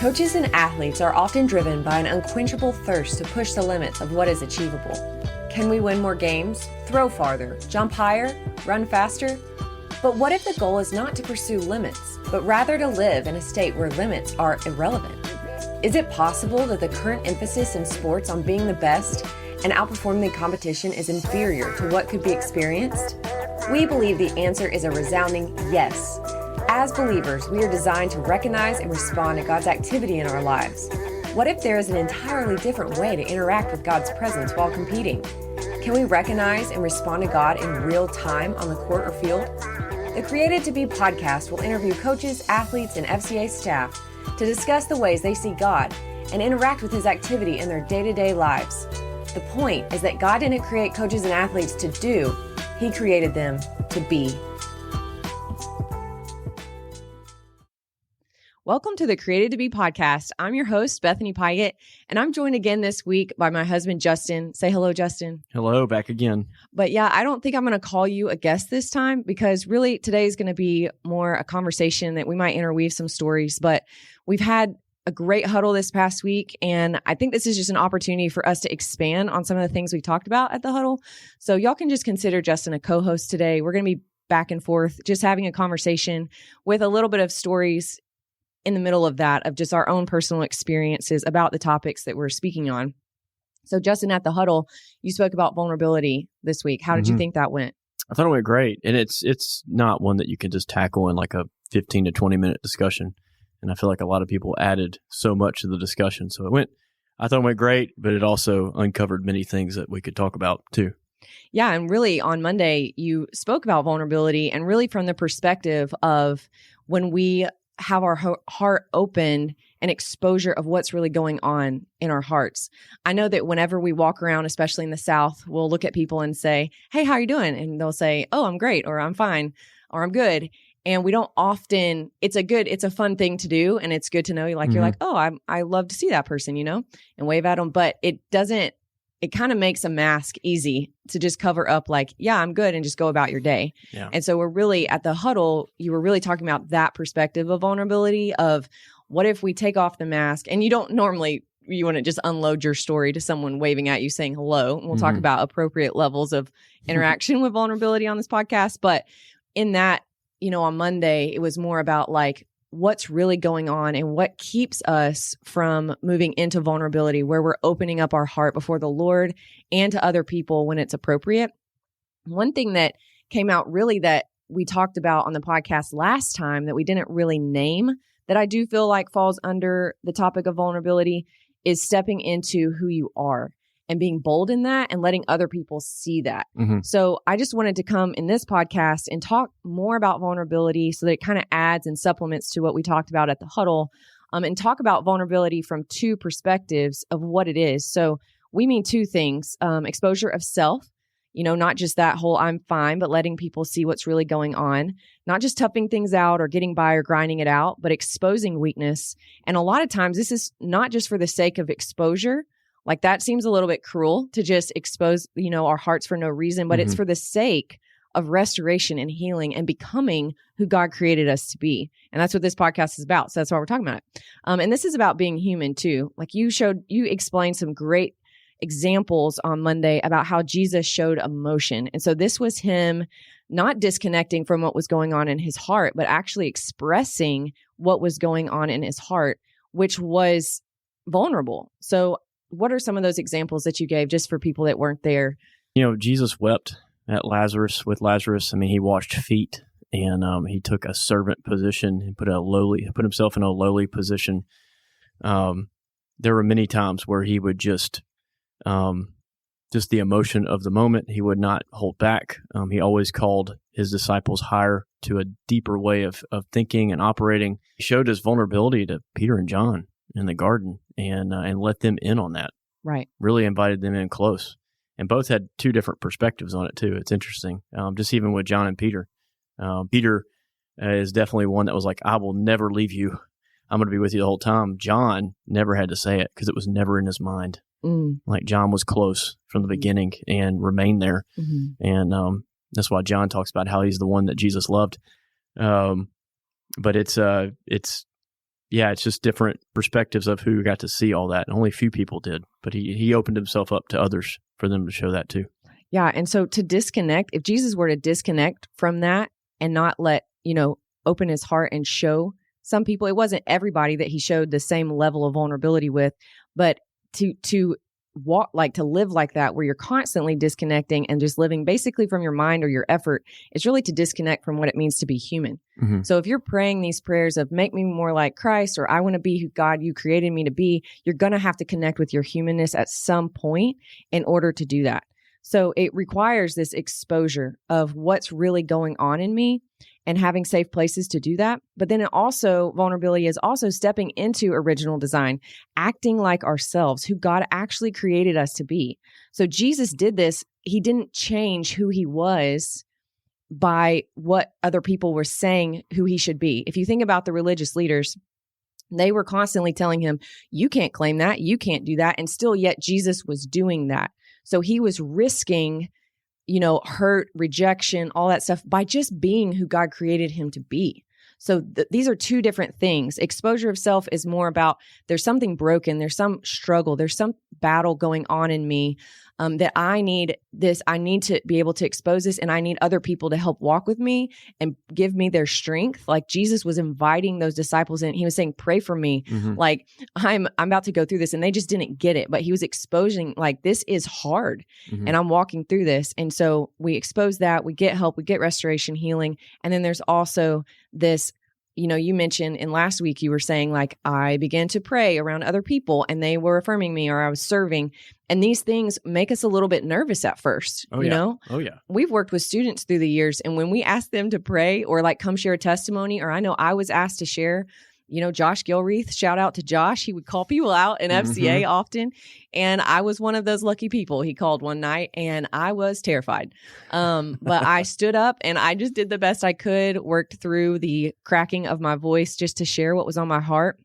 Coaches and athletes are often driven by an unquenchable thirst to push the limits of what is achievable. Can we win more games, throw farther, jump higher, run faster? But what if the goal is not to pursue limits, but rather to live in a state where limits are irrelevant? Is it possible that the current emphasis in sports on being the best and outperforming the competition is inferior to what could be experienced? We believe the answer is a resounding yes. As believers, we are designed to recognize and respond to God's activity in our lives. What if there is an entirely different way to interact with God's presence while competing? Can we recognize and respond to God in real time on the court or field? The Created to Be podcast will interview coaches, athletes, and FCA staff to discuss the ways they see God and interact with His activity in their day-to-day lives. The point is that God didn't create coaches and athletes to do, He created them to be. Welcome to the Created to Be podcast. I'm your host, Bethany Pigott, and I'm joined again this week by my husband, Justin. Say hello, Justin. Hello, back again. But yeah, I don't think I'm going to call you a guest this time because really today is going to be more a conversation that we might interweave some stories. But we've had a great huddle this past week, and I think this is just an opportunity for us to expand on some of the things we talked about at the huddle. So y'all can just consider Justin a co-host today. We're going to be back and forth, just having a conversation with a little bit of stories in the middle of that, of just our own personal experiences about the topics that we're speaking on. So Justin, at the huddle, you spoke about vulnerability this week. How did you think that went? I thought it went great. And it's not one that you can just tackle in like a 15 to 20 minute discussion. And I feel like a lot of people added so much to the discussion. So I thought it went great, but it also uncovered many things that we could talk about too. Yeah. And really on Monday, you spoke about vulnerability and really from the perspective of when we have our heart open and exposure of what's really going on in our hearts. I know that whenever we walk around, especially in the South, we'll look at people and say, "Hey, how are you doing?" And they'll say, "Oh, I'm great," or "I'm fine," or "I'm good." And we don't often, it's a fun thing to do. And it's good to know, you're like, "Oh, I love to see that person," and wave at them. But it kind of makes a mask easy to just cover up like, "Yeah, I'm good," and just go about your day. Yeah. And so we're really at the huddle, you were really talking about that perspective of vulnerability of what if we take off the mask, and you want to just unload your story to someone waving at you saying hello. And we'll talk about appropriate levels of interaction with vulnerability on this podcast. But in that, on Monday, it was more about like, what's really going on and what keeps us from moving into vulnerability where we're opening up our heart before the Lord and to other people when it's appropriate. One thing that came out really that we talked about on the podcast last time that we didn't really name that I do feel like falls under the topic of vulnerability is stepping into who you are and being bold in that and letting other people see that. So I just wanted to come in this podcast and talk more about vulnerability so that it kind of adds and supplements to what we talked about at the huddle, and talk about vulnerability from two perspectives of what it is. So we mean two things, exposure of self, not just that whole "I'm fine," but letting people see what's really going on, not just toughing things out or getting by or grinding it out, but exposing weakness. And a lot of times this is not just for the sake of exposure. Like that seems a little bit cruel to just expose, our hearts for no reason, but it's for the sake of restoration and healing and becoming who God created us to be. And that's what this podcast is about. So that's why we're talking about it. And this is about being human too. Like you explained some great examples on Monday about how Jesus showed emotion. And so this was him not disconnecting from what was going on in his heart, but actually expressing what was going on in his heart, which was vulnerable. So what are some of those examples that you gave just for people that weren't there? Jesus wept with Lazarus. I mean, he washed feet and he took a servant position and put himself in a lowly position. There were many times where he would just the emotion of the moment, he would not hold back. He always called his disciples higher to a deeper way of thinking and operating. He showed his vulnerability to Peter and John in the garden and let them in on that. Right. Really invited them in close. And both had two different perspectives on it too. It's interesting. Just even with John and Peter. Peter is definitely one that was like, "I will never leave you. I'm going to be with you the whole time." John never had to say it because it was never in his mind. Like John was close from the beginning and remained there. And that's why John talks about how he's the one that Jesus loved. But it's yeah, it's just different perspectives of who got to see all that. And only a few people did, but he opened himself up to others for them to show that too. Yeah. And so to disconnect, if Jesus were to disconnect from that and not let, open his heart and show some people, it wasn't everybody that he showed the same level of vulnerability with, but to walk, like to live like that, where you're constantly disconnecting and just living basically from your mind or your effort, is really to disconnect from what it means to be human. Mm-hmm. So if you're praying these prayers of make me more like Christ, or I want to be who God you created me to be, you're going to have to connect with your humanness at some point in order to do that. So it requires this exposure of what's really going on in me and having safe places to do that. But then vulnerability is also stepping into original design, acting like ourselves, who God actually created us to be. So Jesus did this. He didn't change who he was by what other people were saying who he should be. If you think about the religious leaders, they were constantly telling him, you can't claim that, you can't do that. And still yet Jesus was doing that. So he was risking hurt, rejection, all that stuff by just being who God created him to be. So these are two different things. Exposure of self is more about there's something broken, there's some struggle, there's some battle going on in me that I need this. I need to be able to expose this, and I need other people to help walk with me and give me their strength. Like Jesus was inviting those disciples in. He was saying, pray for me. Mm-hmm. Like I'm about to go through this, and they just didn't get it. But he was exposing, like, this is hard, Mm-hmm. and I'm walking through this. And so we expose that, we get help, we get restoration, healing. And then there's also this, you mentioned in last week, you were saying, like, I began to pray around other people and they were affirming me, or I was serving. And these things make us a little bit nervous at first. Oh, yeah. Oh, yeah. We've worked with students through the years. And when we ask them to pray or like come share a testimony, or I know I was asked to share, Josh Gilreath, shout out to Josh. He would call people out in FCA often. And I was one of those lucky people. He called one night and I was terrified. But I stood up and I just did the best I could, worked through the cracking of my voice just to share what was on my heart.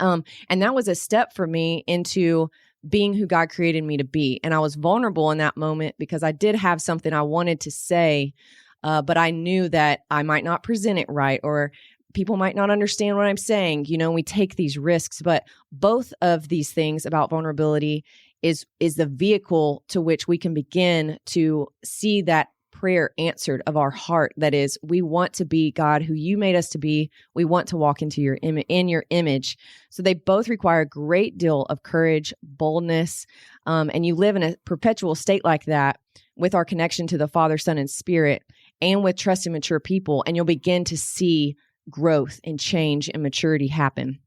And that was a step for me into being who God created me to be. And I was vulnerable in that moment because I did have something I wanted to say, but I knew that I might not present it right, or people might not understand what I'm saying. We take these risks, but both of these things about vulnerability is the vehicle to which we can begin to see that prayer answered of our heart. That is, we want to be God, who you made us to be. We want to walk into your in your image. So they both require a great deal of courage, boldness, and you live in a perpetual state like that with our connection to the Father, Son, and Spirit, and with trust and mature people, and you'll begin to see growth and change and maturity happen.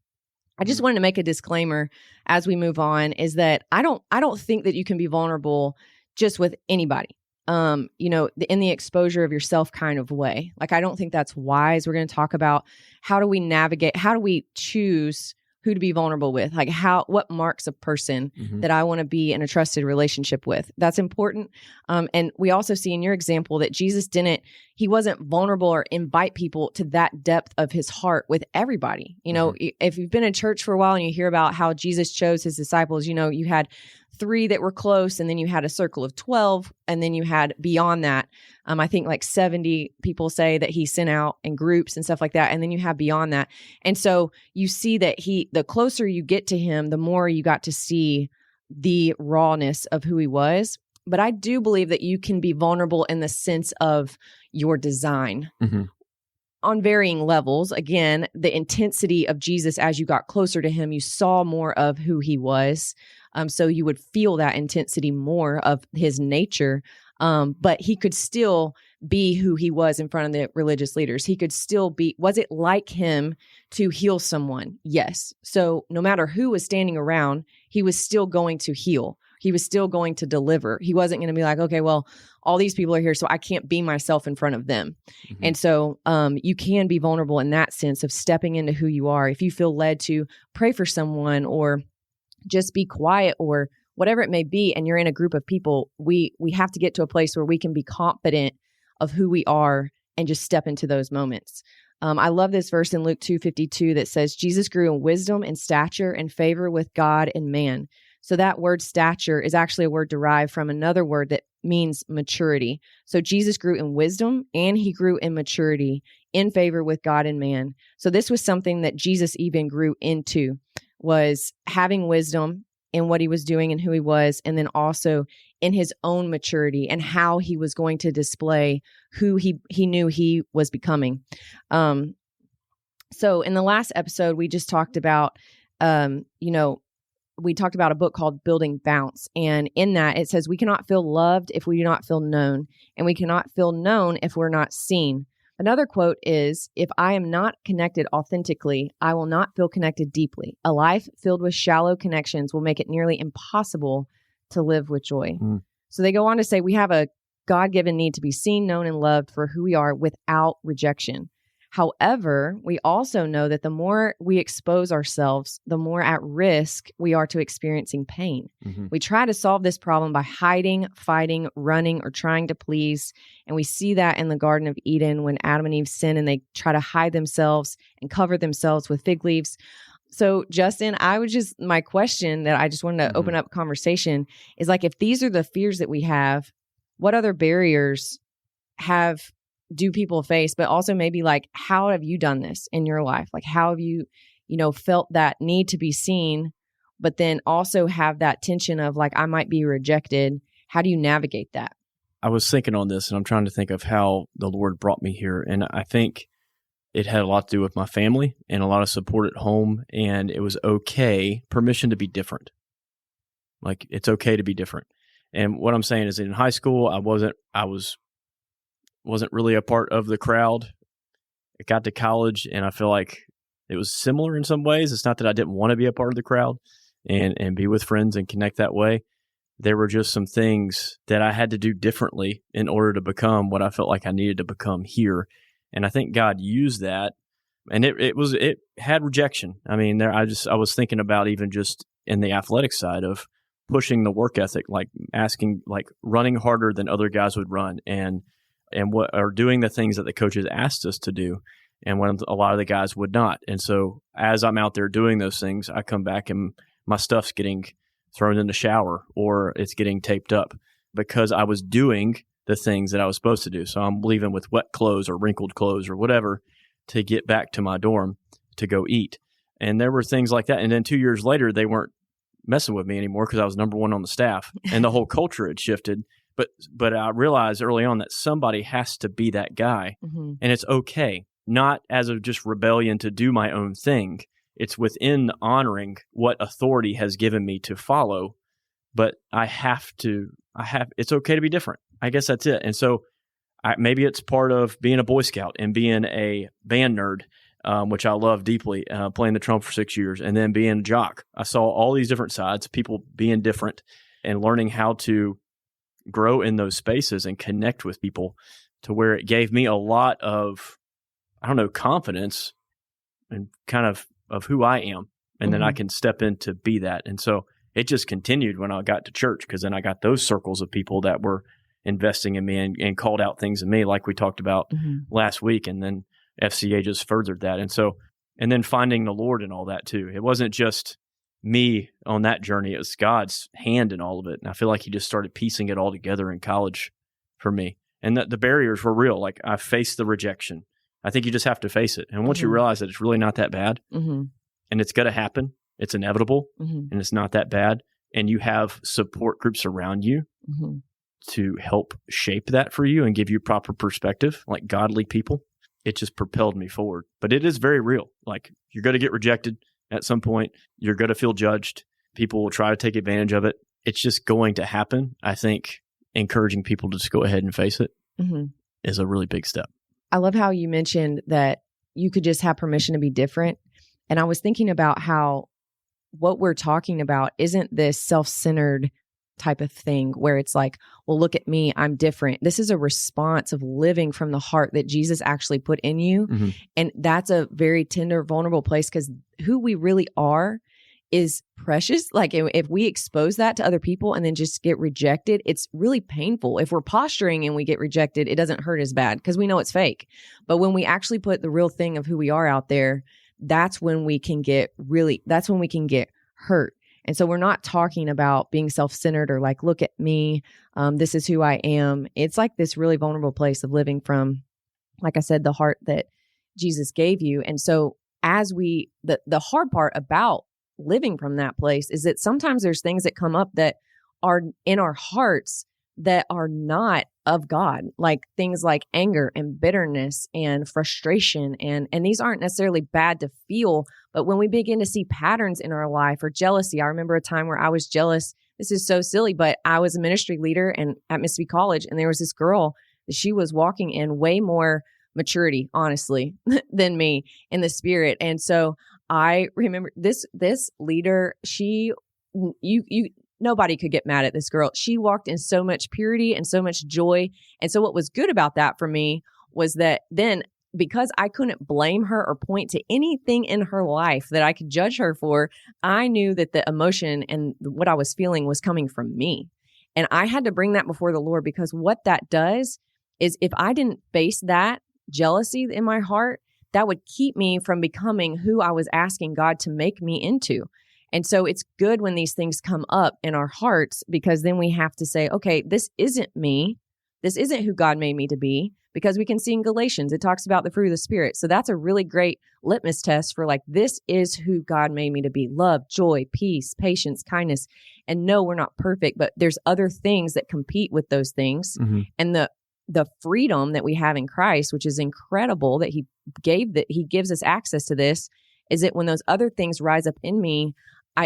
I just wanted to make a disclaimer as we move on, is that I don't think that you can be vulnerable just with anybody. In the exposure of yourself kind of way. Like, I don't think that's wise. We're going to talk about how do we navigate, how do we choose who to be vulnerable with? Like, what marks a person that I want to be in a trusted relationship with? That's important. And we also see in your example that Jesus he wasn't vulnerable or invite people to that depth of his heart with everybody. If you've been in church for a while and you hear about how Jesus chose his disciples, you had 3 that were close, and then you had a circle of 12, and then you had beyond that, I think like 70 people say that he sent out in groups and stuff like that. And then you have beyond that. And so you see that the closer you get to him, the more you got to see the rawness of who he was. But I do believe that you can be vulnerable in the sense of your design. On varying levels. Again, the intensity of Jesus, as you got closer to him, you saw more of who he was. So you would feel that intensity more of his nature. But he could still be who he was in front of the religious leaders. He could still be, was it like him to heal someone? Yes. So no matter who was standing around, he was still going to heal. He was still going to deliver. He wasn't going to be like, okay, well, all these people are here, so I can't be myself in front of them. And so you can be vulnerable in that sense of stepping into who you are. If you feel led to pray for someone or just be quiet or whatever it may be, and you're in a group of people, we have to get to a place where we can be confident of who we are and just step into those moments. I love this verse in Luke 2:52 that says, Jesus grew in wisdom and stature and favor with God and man. So that word stature is actually a word derived from another word that means maturity. So Jesus grew in wisdom and he grew in maturity in favor with God and man. So this was something that Jesus even grew into, was having wisdom in what he was doing and who he was, and then also in his own maturity and how he was going to display who he knew he was becoming. So in the last episode, we just talked about, we talked about a book called Building Bounce. And in that, it says we cannot feel loved if we do not feel known, and we cannot feel known if we're not seen. Another quote is, if I am not connected authentically, I will not feel connected deeply. A life filled with shallow connections will make it nearly impossible to live with joy. So they go on to say we have a God-given need to be seen, known, and loved for who we are without rejection. However, we also know that the more we expose ourselves, the more at risk we are to experiencing pain. We try to solve this problem by hiding, fighting, running, or trying to please. And we see that in the Garden of Eden when Adam and Eve sin and they try to hide themselves and cover themselves with fig leaves. So, Justin, my question that I just wanted to open up conversation is like, if these are the fears that we have, what other barriers do people face? But also maybe like, how have you done this in your life? Like, how have you, felt that need to be seen, but then also have that tension of like, I might be rejected. How do you navigate that? I was thinking on this, and I'm trying to think of how the Lord brought me here. And I think it had a lot to do with my family and a lot of support at home. And it was okay, permission to be different. Like, it's okay to be different. And what I'm saying is, in high school, I wasn't really a part of the crowd. I got to college, and I feel like it was similar in some ways. It's not that I didn't want to be a part of the crowd and be with friends and connect that way. There were just some things that I had to do differently in order to become what I felt like I needed to become here. And I think God used that, and it had rejection. I mean, I was thinking about even just in the athletic side of pushing the work ethic, like running harder than other guys would run, and what are doing the things that the coaches asked us to do, and when a lot of the guys would not. And so as I'm out there doing those things, I come back and my stuff's getting thrown in the shower or it's getting taped up because I was doing the things that I was supposed to do. So I'm leaving with wet clothes or wrinkled clothes or whatever to get back to my dorm to go eat. And there were things like that. And then 2 years later, they weren't messing with me anymore because I was number one on the staff and the whole culture had shifted. But I realized early on that somebody has to be that guy, and it's okay, not as a just rebellion to do my own thing. It's within honoring what authority has given me to follow, but it's okay to be different. I guess that's it. And so maybe it's part of being a Boy Scout and being a band nerd, which I love deeply, playing the trumpet for 6 years, and then being a jock. I saw all these different sides, people being different, and learning how to grow in those spaces and connect with people to where it gave me a lot of, confidence and kind of who I am. And then I can step in to be that. And so it just continued when I got to church, because then I got those circles of people that were investing in me and called out things in me, like we talked about last week. And then FCA just furthered that. And then finding the Lord and all that too. It wasn't just me on that journey. It was God's hand in all of it. And I feel like he just started piecing it all together in college for me. And the barriers were real. Like, I faced the rejection. I think you just have to face it. And once you realize that it's really not that bad, and it's going to happen, it's inevitable, and it's not that bad, and you have support groups around you to help shape that for you and give you proper perspective, like godly people, it just propelled me forward. But it is very real. Like, you're going to get rejected at some point. You're going to feel judged. People will try to take advantage of it. It's just going to happen. I think encouraging people to just go ahead and face it is a really big step. I love how you mentioned that you could just have permission to be different. And I was thinking about how what we're talking about isn't this self-centered type of thing where it's like, well, look at me, I'm different. This is a response of living from the heart that Jesus actually put in you. And that's a very tender, vulnerable place, because who we really are is precious. Like, if we expose that to other people and then just get rejected, it's really painful. If we're posturing and we get rejected, it doesn't hurt as bad because we know it's fake. But when we actually put the real thing of who we are out there, that's when we can get hurt. And so we're not talking about being self-centered or like, look at me, this is who I am. It's like this really vulnerable place of living from, like I said, the heart that Jesus gave you. And so as the hard part about living from that place is that sometimes there's things that come up that are in our hearts that are not of God, like things like anger and bitterness and frustration. And these aren't necessarily bad to feel, but when we begin to see patterns in our life or jealousy, I remember a time where I was jealous. This is so silly, but I was a ministry leader and at Mississippi College, and there was this girl that she was walking in way more maturity, honestly, than me in the spirit. And so I remember this leader, nobody could get mad at this girl. She walked in so much purity and so much joy. And so what was good about that for me was that then, because I couldn't blame her or point to anything in her life that I could judge her for, I knew that the emotion and what I was feeling was coming from me. And I had to bring that before the Lord, because what that does is if I didn't face that jealousy in my heart, that would keep me from becoming who I was asking God to make me into. And so it's good when these things come up in our hearts, because then we have to say, okay, this isn't me. This isn't who God made me to be, because we can see in Galatians, it talks about the fruit of the Spirit. So that's a really great litmus test for like, this is who God made me to be: love, joy, peace, patience, kindness. And no, we're not perfect, but there's other things that compete with those things. Mm-hmm. And the freedom that we have in Christ, which is incredible that he gives us access to this, is that when those other things rise up in me,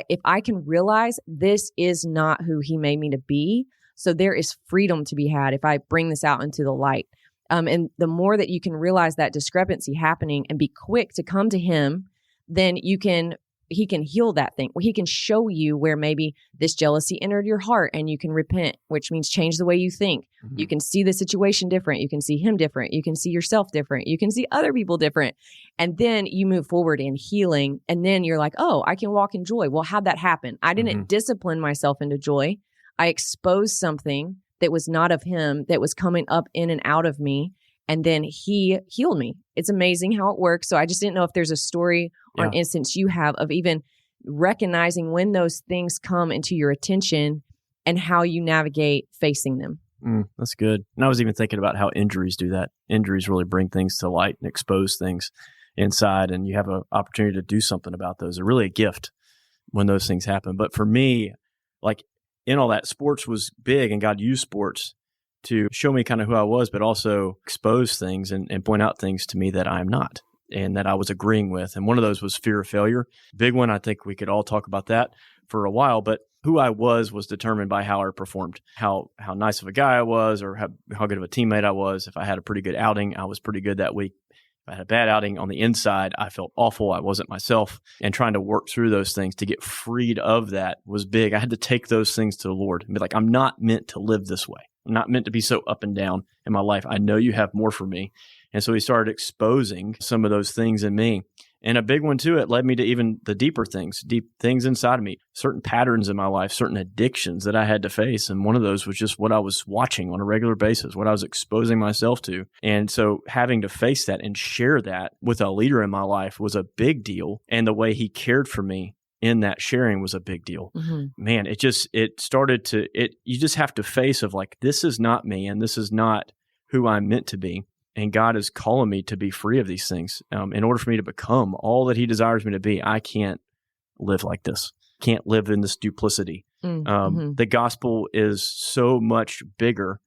if I can realize this is not who he made me to be, so there is freedom to be had if I bring this out into the light. And the more that you can realize that discrepancy happening and be quick to come to him, then he can heal that thing. He can show you where maybe this jealousy entered your heart, and you can repent, which means change the way you think. Mm-hmm. You can see the situation different. You can see him different. You can see yourself different. You can see other people different. And then you move forward in healing. And then you're like, oh, I can walk in joy. Well, how'd that happen? I didn't discipline myself into joy. I exposed something that was not of him, that was coming up in and out of me. And then he healed me. It's amazing how it works. So I just didn't know if there's a story or an instance you have of even recognizing when those things come into your attention and how you navigate facing them. That's good. And I was even thinking about how injuries do that. Injuries really bring things to light and expose things inside, and you have an opportunity to do something about those. They're really a gift when those things happen. But for me, like in all that, sports was big, and God used sports to show me kind of who I was, but also expose things and point out things to me that I'm not and that I was agreeing with. And one of those was fear of failure. Big one. I think we could all talk about that for a while, but who I was determined by how I performed, how nice of a guy I was, or how good of a teammate I was. If I had a pretty good outing, I was pretty good that week. If I had a bad outing on the inside, I felt awful. I wasn't myself. And trying to work through those things to get freed of that was big. I had to take those things to the Lord and be like, I'm not meant to live this way. I'm not meant to be so up and down in my life. I know you have more for me. And so he started exposing some of those things in me. And a big one too, it led me to even the deep things inside of me, certain patterns in my life, certain addictions that I had to face. And one of those was just what I was watching on a regular basis, what I was exposing myself to. And so having to face that and share that with a leader in my life was a big deal. And the way he cared for me in that sharing was a big deal. Mm-hmm. Man, you just have to face of like, this is not me and this is not who I'm meant to be. And God is calling me to be free of these things. In order for me to become all that he desires me to be, I can't live like this. Can't live in this duplicity. Mm-hmm. The gospel is so much bigger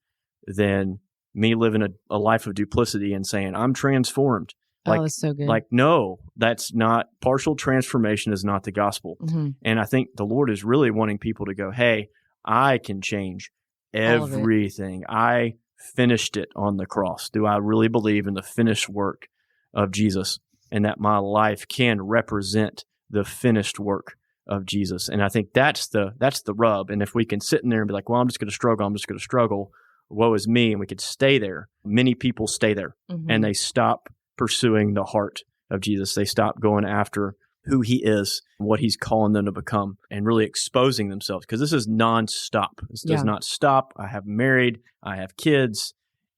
than me living a life of duplicity and saying, I'm transformed. Like, that's so good. Like, no, that's not, partial transformation is not the gospel. Mm-hmm. And I think the Lord is really wanting people to go, hey, I can change everything. I finished it on the cross. Do I really believe in the finished work of Jesus, and that my life can represent the finished work of Jesus? And I think that's the rub. And if we can sit in there and be like, well, I'm just going to struggle, woe is me, and we could stay there. Many people stay there, and they stop pursuing the heart of Jesus. They stop going after who he is, what he's calling them to become, and really exposing themselves. Because this is nonstop. This does not stop. I have married. I have kids.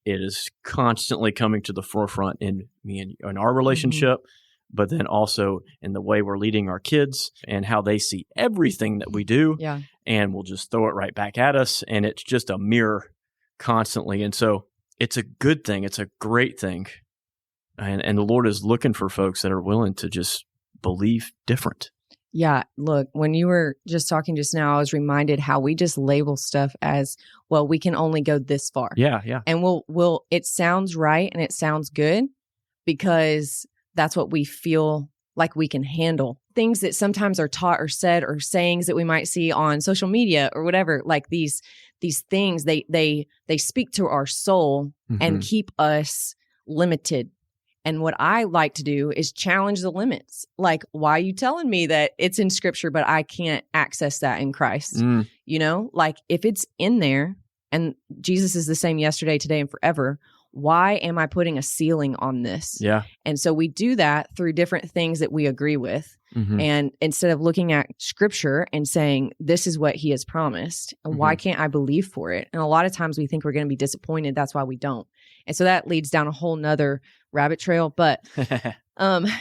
It is constantly coming to the forefront in me and in our relationship, but then also in the way we're leading our kids and how they see everything that we do. Yeah. And we'll just throw it right back at us. And it's just a mirror constantly. And so it's a good thing. It's a great thing. And the Lord is looking for folks that are willing to just believe different. Yeah. Look, when you were just talking just now, I was reminded how we just label stuff as, well, we can only go this far. Yeah. Yeah. And it sounds right and it sounds good because that's what we feel like we can handle. Things that sometimes are taught or said or sayings that we might see on social media or whatever, like these things, they speak to our soul and keep us limited. And what I like to do is challenge the limits. Like, why are you telling me that it's in scripture, but I can't access that in Christ? You know, like if it's in there and Jesus is the same yesterday, today, and forever, why am I putting a ceiling on this? Yeah. And so we do that through different things that we agree with. And instead of looking at scripture and saying, this is what he has promised, and why can't I believe for it? And a lot of times we think we're going to be disappointed. That's why we don't. And so that leads down a whole nother rabbit trail. But,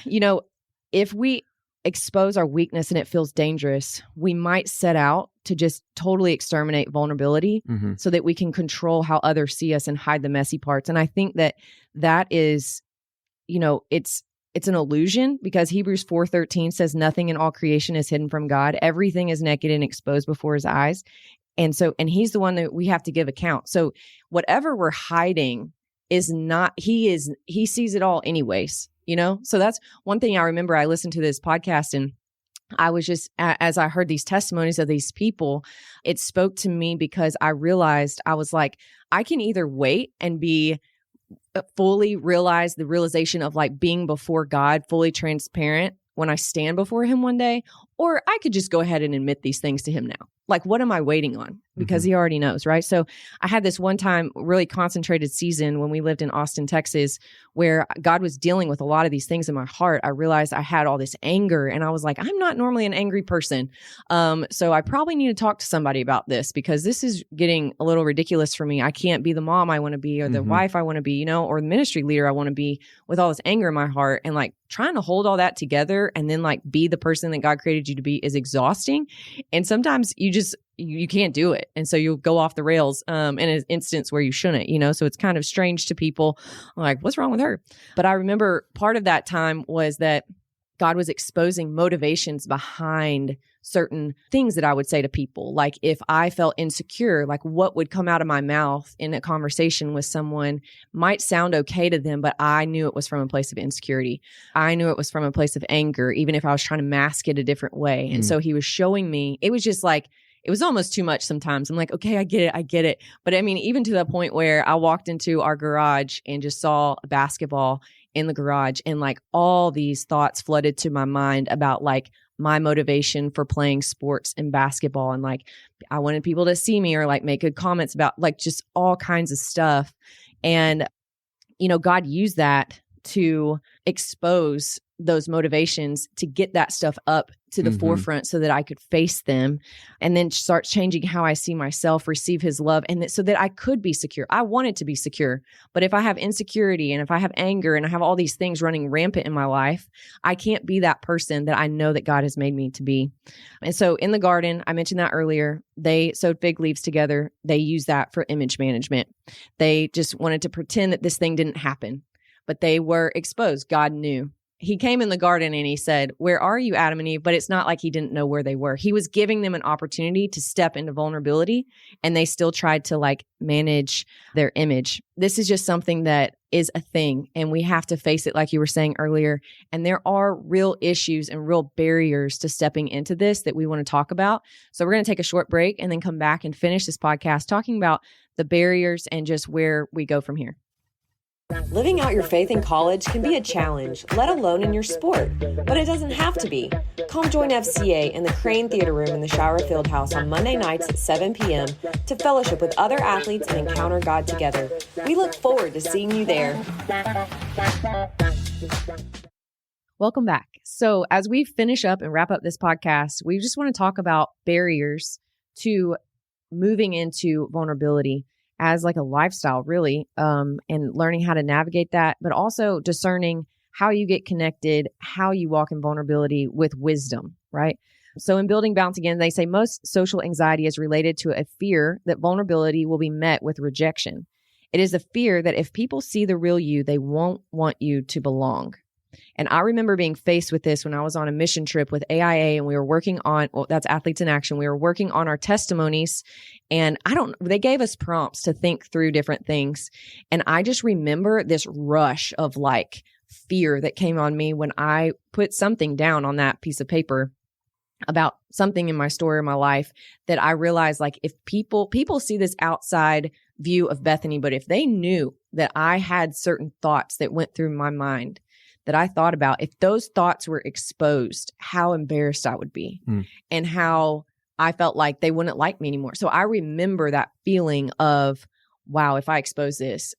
you know, if we expose our weakness and it feels dangerous, we might set out to just totally exterminate vulnerability so that we can control how others see us and hide the messy parts. And I think that is, you know, it's an illusion because Hebrews 4:13 says nothing in all creation is hidden from God. Everything is naked and exposed before his eyes. And he's the one that we have to give account. So whatever we're hiding is not, he sees it all anyways, you know? So that's one thing I remember. I listened to this podcast and I was just, as I heard these testimonies of these people, it spoke to me because I realized, I was like, I can either wait and be fully realize the realization of like being before God, fully transparent when I stand before him one day, or I could just go ahead and admit these things to him now. Like, what am I waiting on? Because he already knows, right? So I had this one time really concentrated season when we lived in Austin, Texas, where God was dealing with a lot of these things in my heart. I realized I had all this anger and I was like, I'm not normally an angry person. So I probably need to talk to somebody about this because this is getting a little ridiculous for me. I can't be the mom I want to be or the wife I want to be, you know, or the ministry leader I want to be with all this anger in my heart. And like trying to hold all that together and then like be the person that God created you to be is exhausting. And sometimes you can't do it. And so you'll go off the rails in an instance where you shouldn't, you know? So it's kind of strange to people. I'm like, what's wrong with her? But I remember part of that time was that God was exposing motivations behind certain things that I would say to people. Like if I felt insecure, like what would come out of my mouth in a conversation with someone might sound okay to them, but I knew it was from a place of insecurity. I knew it was from a place of anger, even if I was trying to mask it a different way. And so he was showing me, it was just like, it was almost too much sometimes. I'm like, okay, I get it. But I mean, even to the point where I walked into our garage and just saw a basketball in the garage and like all these thoughts flooded to my mind about like my motivation for playing sports and basketball. And like, I wanted people to see me or like make good comments about like just all kinds of stuff. And, you know, God used that to expose those motivations to get that stuff up to the forefront so that I could face them and then start changing how I see myself, receive his love, and so that I could be secure. I wanted to be secure, but if I have insecurity and if I have anger and I have all these things running rampant in my life, I can't be that person that I know that God has made me to be. And so in the garden, I mentioned that earlier, they sewed fig leaves together. They used that for image management. They just wanted to pretend that this thing didn't happen, but they were exposed. God knew. He came in the garden and he said, where are you, Adam and Eve? But it's not like he didn't know where they were. He was giving them an opportunity to step into vulnerability, and they still tried to like manage their image. This is just something that is a thing, and we have to face it, like you were saying earlier. And there are real issues and real barriers to stepping into this that we want to talk about. So we're going to take a short break and then come back and finish this podcast talking about the barriers and just where we go from here. Living out your faith in college can be a challenge, let alone in your sport, but it doesn't have to be. Come join FCA in the Crane Theater Room in the Shower Field House on Monday nights at 7 p.m. to fellowship with other athletes and encounter God together. We look forward to seeing you there. Welcome back. So as we finish up and wrap up this podcast, we just want to talk about barriers to moving into vulnerability as like a lifestyle, really, and learning how to navigate that, but also discerning how you get connected, how you walk in vulnerability with wisdom, right? So in Building Bounce Again, they say most social anxiety is related to a fear that vulnerability will be met with rejection. It is a fear that if people see the real you, they won't want you to belong. And I remember being faced with this when I was on a mission trip with AIA, and we were working on, that's Athletes in Action. We were working on our testimonies, and they gave us prompts to think through different things. And I just remember this rush of like fear that came on me when I put something down on that piece of paper about something in my story or my life, that I realized, like, if people see this outside view of Bethany, but if they knew that I had certain thoughts that went through my mind that I thought about, if those thoughts were exposed, how embarrassed I would be and how I felt like they wouldn't like me anymore. So I remember that feeling of, wow, if I expose this,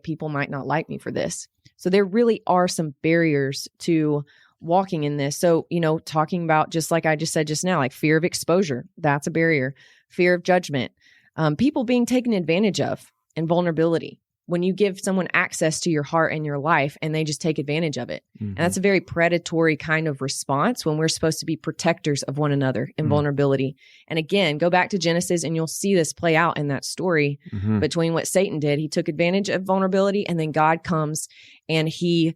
people might not like me for this. So there really are some barriers to walking in this. So, talking about, just like I just said just now, like fear of exposure, that's a barrier. Fear of judgment, people being taken advantage of, and vulnerability. When you give someone access to your heart and your life and they just take advantage of it. And that's a very predatory kind of response when we're supposed to be protectors of one another in vulnerability. And again, go back to Genesis and you'll see this play out in that story between what Satan did. He took advantage of vulnerability, and then God comes and he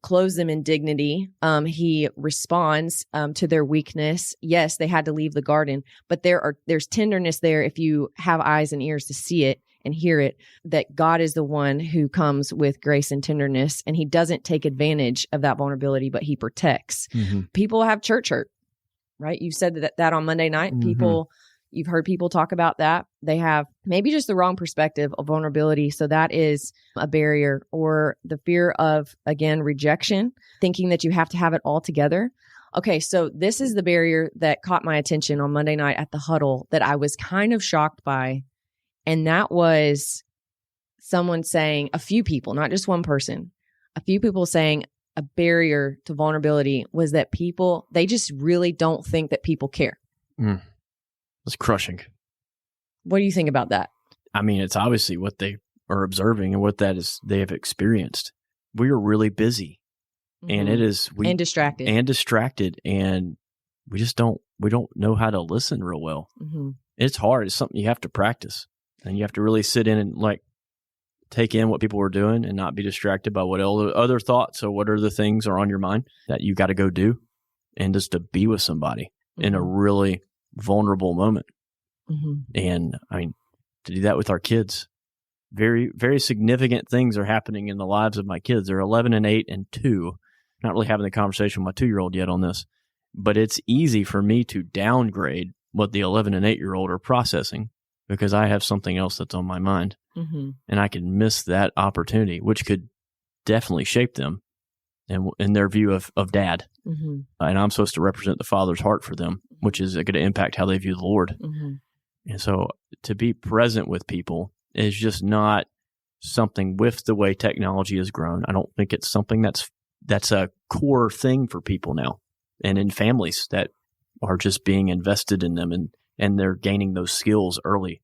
clothes them in dignity. He responds to their weakness. Yes, they had to leave the garden, but there's tenderness there if you have eyes and ears to see it and hear it, that God is the one who comes with grace and tenderness, and he doesn't take advantage of that vulnerability, but he protects. People have church hurt, right? You said that on Monday night. You've heard people talk about that. They have maybe just the wrong perspective of vulnerability. So that is a barrier. Or the fear of, again, rejection, thinking that you have to have it all together. Okay, so this is the barrier that caught my attention on Monday night at the huddle that I was kind of shocked by. And that was someone saying, a few people, not just one person, a few people saying a barrier to vulnerability was that they just really don't think that people care. It's crushing. What do you think about that? I mean, it's obviously what they are observing and what they have experienced. We are really busy, and and distracted, and we don't know how to listen real well. It's hard. It's something you have to practice, and you have to really sit in and like take in what people are doing and not be distracted by what other thoughts or what other things are on your mind that you got to go do, and just to be with somebody in a really vulnerable moment. And I mean, to do that with our kids, very, very significant things are happening in the lives of my kids. They're 11 and 8 and 2. Not really having the conversation with my 2-year-old yet on this, but it's easy for me to downgrade what the 11 and 8-year-old are processing because I have something else that's on my mind, and I can miss that opportunity, which could definitely shape them and in their view of dad. And I'm supposed to represent the Father's heart for them, which is going to impact how they view the Lord. And so to be present with people is just not something with the way technology has grown. I don't think it's something that's a core thing for people now, and in families that are just being invested in them, and they're gaining those skills early.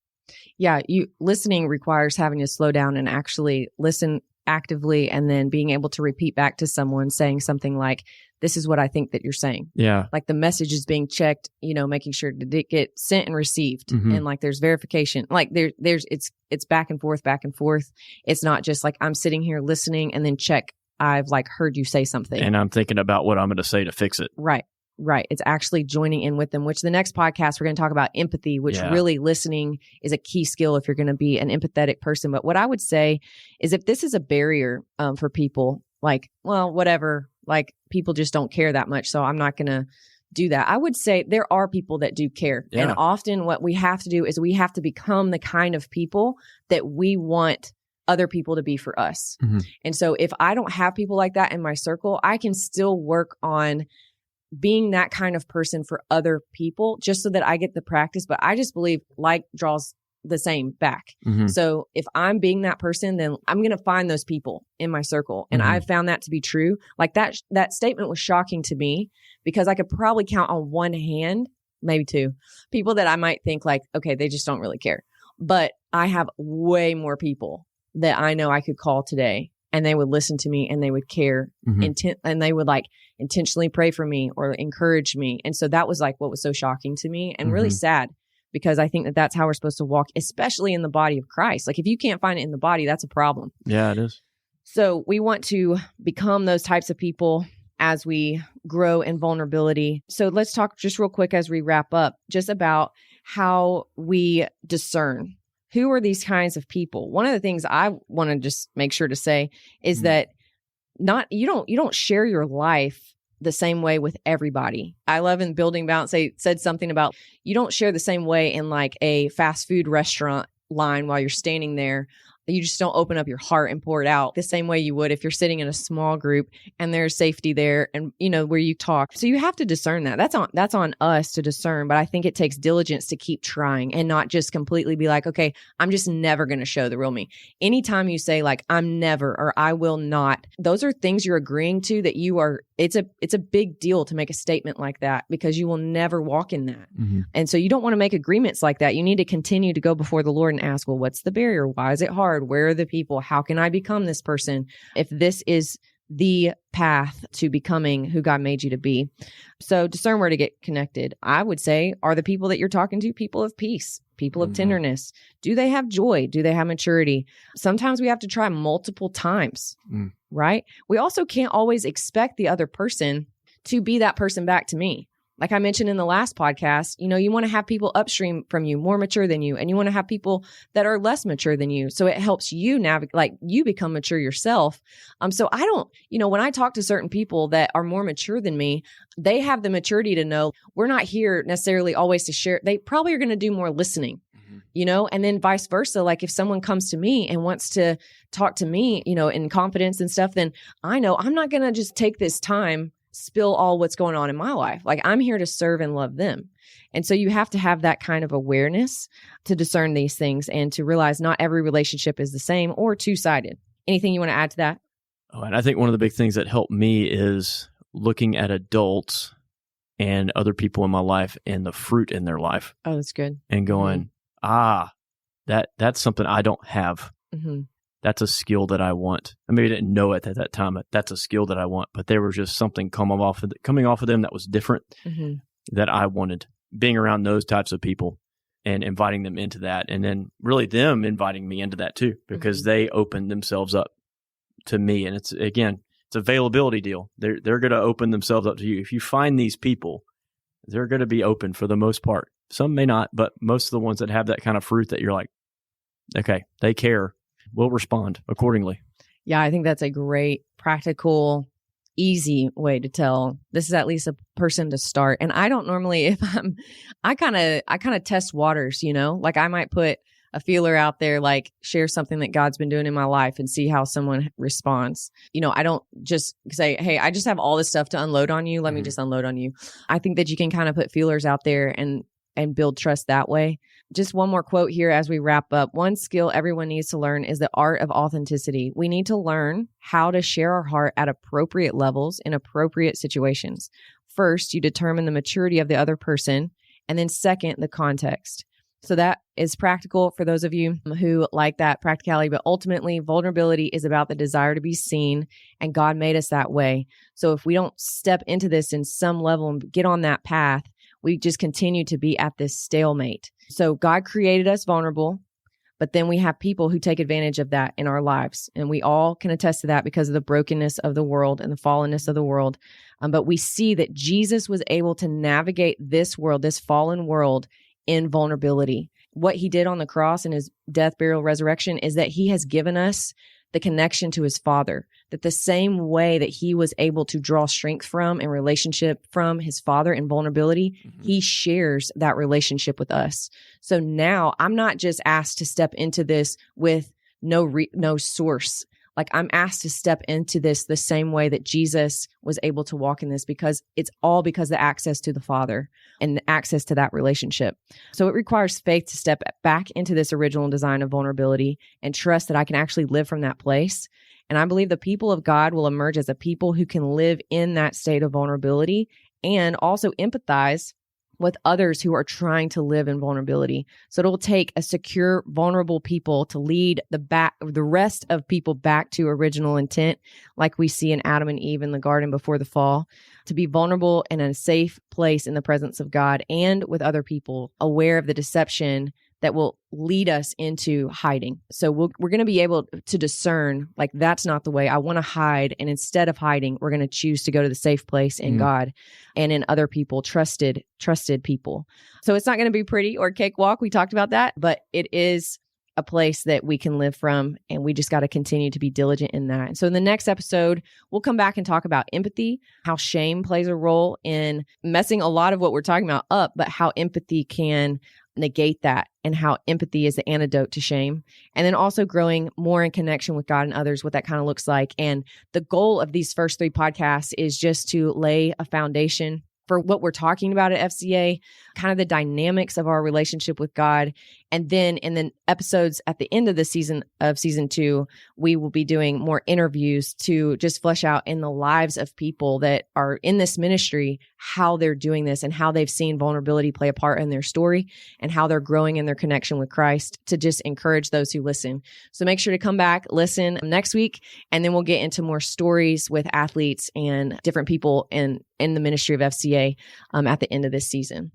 Yeah, listening requires having to slow down and actually listen actively, and then being able to repeat back to someone saying something like, this is what I think that you're saying. Yeah. Like the message is being checked, making sure that it get sent and received. And like there's verification. Like it's back and forth, back and forth. It's not just like I'm sitting here listening and then check, I've like heard you say something. And I'm thinking about what I'm going to say to fix it. Right. It's actually joining in with them, which the next podcast, we're going to talk about empathy, which really listening is a key skill if you're going to be an empathetic person. But what I would say is if this is a barrier for people, like, well, whatever, like people just don't care that much, so I'm not going to do that. I would say there are people that do care. Yeah. And often what we have to do is we have to become the kind of people that we want other people to be for us. And so if I don't have people like that in my circle, I can still work on being that kind of person for other people just so that I get the practice. But I just believe like draws the same back. So if I'm being that person, then I'm going to find those people in my circle. And I've found that to be true. Like that statement was shocking to me because I could probably count on one hand, maybe two, people that I might think like, okay, they just don't really care. But I have way more people that I know I could call today and they would listen to me and they would care and they would like intentionally pray for me or encourage me. And so that was like what was so shocking to me and really sad, because I think that that's how we're supposed to walk, especially in the body of Christ. Like if you can't find it in the body, that's a problem. Yeah, it is. So we want to become those types of people as we grow in vulnerability. So let's talk just real quick as we wrap up, just about how we discern. Who are these kinds of people? One of the things I want to just make sure to say is that you don't share your life the same way with everybody. I love in Building Balance, they said something about you don't share the same way in like a fast food restaurant line while you're standing there. You just don't open up your heart and pour it out the same way you would if you're sitting in a small group and there's safety there and, where you talk. So you have to discern that. That's on us to discern. But I think it takes diligence to keep trying and not just completely be like, okay, I'm just never going to show the real me. Anytime you say like, I'm never, or I will not, those are things you're agreeing to that it's a big deal to make a statement like that because you will never walk in that. And so you don't want to make agreements like that. You need to continue to go before the Lord and ask, well, what's the barrier? Why is it hard? Where are the people? How can I become this person? If this is the path to becoming who God made you to be. So discern where to get connected. I would say, are the people that you're talking to people of peace, people of tenderness? Do they have joy? Do they have maturity? Sometimes we have to try multiple times, right? We also can't always expect the other person to be that person back to me. Like I mentioned in the last podcast, you want to have people upstream from you, more mature than you, and you want to have people that are less mature than you. So it helps you navigate, like you become mature yourself. So I don't, when I talk to certain people that are more mature than me, they have the maturity to know we're not here necessarily always to share. They probably are going to do more listening, and then vice versa. Like if someone comes to me and wants to talk to me, in confidence and stuff, then I know I'm not going to just take this time spill all what's going on in my life. Like I'm here to serve and love them. And so you have to have that kind of awareness to discern these things and to realize not every relationship is the same or two-sided. Anything you want to add to that? Oh, and I think one of the big things that helped me is looking at adults and other people in my life and the fruit in their life. Oh, that's good. And going, that's something I don't have. That's a skill that I want. I maybe didn't know it at that time, but that's a skill that I want. But there was just something coming off of them that was different that I wanted. Being around those types of people and inviting them into that, and then really them inviting me into that too, because they opened themselves up to me. And it's availability deal. They're going to open themselves up to you. If you find these people, they're going to be open for the most part. Some may not, but most of the ones that have that kind of fruit that you're like, okay, they care. We'll respond accordingly. Yeah, I think that's a great, practical, easy way to tell. This is at least a person to start. And I don't normally, I kind of test waters, like I might put a feeler out there, like share something that God's been doing in my life and see how someone responds. I don't just say, hey, I just have all this stuff to unload on you. Let me just unload on you. I think that you can kind of put feelers out there and build trust that way. Just one more quote here as we wrap up. One skill everyone needs to learn is the art of authenticity. We need to learn how to share our heart at appropriate levels in appropriate situations. First, you determine the maturity of the other person, and then second, the context. So that is practical for those of you who like that practicality, but ultimately vulnerability is about the desire to be seen, and God made us that way. So if we don't step into this in some level and get on that path, we just continue to be at this stalemate. So God created us vulnerable, but then we have people who take advantage of that in our lives. And we all can attest to that because of the brokenness of the world and the fallenness of the world. But we see that Jesus was able to navigate this world, this fallen world, in vulnerability. What he did on the cross in his death, burial, resurrection is that he has given us the connection to his Father, that the same way that he was able to draw strength from and relationship from his Father in vulnerability, he shares that relationship with us. So now I'm not just asked to step into this with no source. Like I'm asked to step into this the same way that Jesus was able to walk in this, because it's all because of the access to the Father and the access to that relationship. So it requires faith to step back into this original design of vulnerability and trust that I can actually live from that place. And I believe the people of God will emerge as a people who can live in that state of vulnerability and also empathize with others who are trying to live in vulnerability. So it'll take a secure, vulnerable people to lead the rest of people back to original intent, like we see in Adam and Eve in the garden before the fall, to be vulnerable in a safe place in the presence of God and with other people, aware of the deception that will lead us into hiding. So we're going to be able to discern, like, that's not the way I want to hide. And instead of hiding, we're going to choose to go to the safe place in God and in other people, trusted people. So it's not going to be pretty or cakewalk. We talked about that, but it is a place that we can live from, and we just got to continue to be diligent in that. And so in the next episode, we'll come back and talk about empathy, how shame plays a role in messing a lot of what we're talking about up, but how empathy can negate that, and how empathy is the antidote to shame. And then also growing more in connection with God and others, what that kind of looks like. And the goal of these first 3 podcasts is just to lay a foundation for what we're talking about at FCA, kind of the dynamics of our relationship with God. And then in the episodes at the end of the season 2, we will be doing more interviews to just flesh out in the lives of people that are in this ministry, how they're doing this and how they've seen vulnerability play a part in their story and how they're growing in their connection with Christ, to just encourage those who listen. So make sure to come back, listen next week, and then we'll get into more stories with athletes and different people in the ministry of FCA at the end of this season.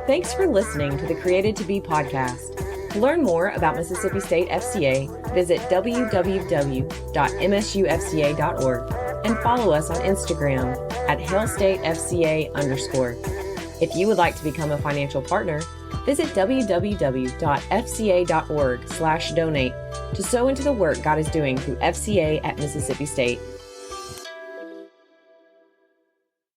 Thanks for listening to the Created to Be podcast. To learn more about Mississippi State FCA, visit www.msufca.org and follow us on Instagram at HailStateFCA_. If you would like to become a financial partner, visit www.fca.org/donate to sow into the work God is doing through FCA at Mississippi State.